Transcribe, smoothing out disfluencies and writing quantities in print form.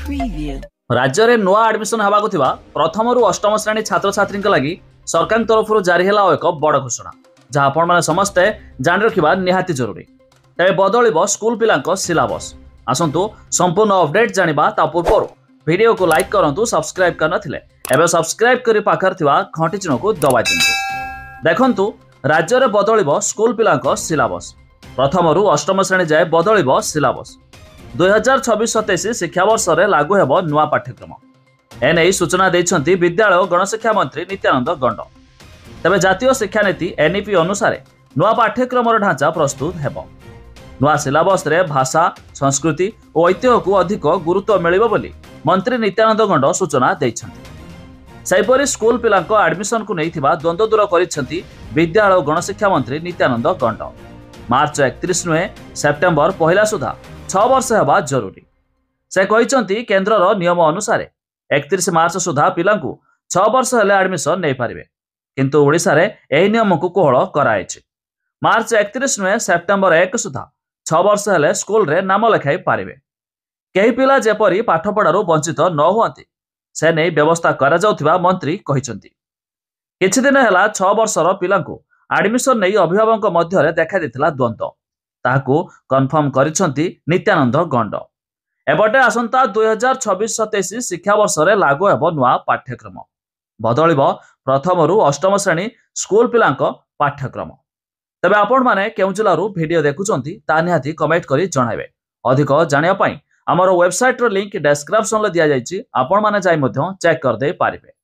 राज्य में नुआ एडमिशन होगाकु थिबा प्रथम रु अष्टम श्रेणी छात्र छात्री लगी सरकार तरफ जारी है एक बड़ घोषणा जहाँ आपण मैंने समस्ते जान रखा निहाती जरूरी। तेज बदल स्कूल पिला सिलेबस आसतु संपूर्ण अपडेट जाना ता पूर्व वीडियो को लाइक करूँ सब्सक्राइब कर नथिले एबे सब्सक्राइब करी पाखर थिबा घंटी चिन्ह को दबाई दिंतु। देखंतु राज्य में बदल स्कूल पिला सिलेबस प्रथम रु अष्टम श्रेणी जाए बदल सिलेबस 2026-27 शिक्षावर्ष में लागू हेब नुआ पाठ्यक्रम एने सूचना देइछंती विद्यालय और गणशिक्षा मंत्री नित्यानंद गंड। तेबे जातीय शिक्षा नीति एनईपी अनुसार नुआ पाठ्यक्रम ढांचा प्रस्तुत हेब। नुआ सिलेबस रे भाषा संस्कृति और ऐतिह्य को अधिक गुरुत्व मिलिबो बोली मंत्री नित्यानंद गंड सूचना देइछंती। सेहिपरि स्कूल पिलांको एडमिशन को नैथिबा द्वंद्व दूर करिसेंती विद्यालय और गणशिक्षा मंत्री नित्यानंद गंड। मार्च 31 नुहे सेप्टेम्बर 1 सुधा 6 वर्ष हेबा जरूरी। से कहिसंती केंद्रर नियम अनुसार 31 मार्च सुधा पिलांकु 6 वर्ष हेले एडमिशन नै पारिबे, किंतु ओडिसा रे एही नियम को कोहळ करायछि। मार्च 31 नुहे सेप्टेम्बर 1 सुधा 6 वर्ष हेले स्कूल रे नाम लेखाई पारिबे। केही पिला जेपरि पाठपढ़ारु वंचित न हुअंती से नै व्यवस्था करा जाउथिबा मंत्री कहिसंती। किछि दिन हेला 6 वर्षर पिलांकु एडमिशन नै अभिभावक मध्यरे देखा दिथिला द्वंद्व ताकू कन्फर्म करिसंती नित्यानंद गंड। एबटे आसंता 2026-27 शिक्षावर्ष में लागू हेब नुआ पाठ्यक्रम बदल प्रथम रु अष्टम श्रेणी स्कूल पिलांक पाठ्यक्रम। तेबे आपण माने केउ जिल्लारू वीडियो देखुचंती ता निहाती कमेंट करी जणाइबे। अधिक जानिया पई हमर वेबसाइट रो लिंक डिस्क्रिप्शन रे दिया जायछि, आपण माने जाई मध्य चेक कर दे पारिबे।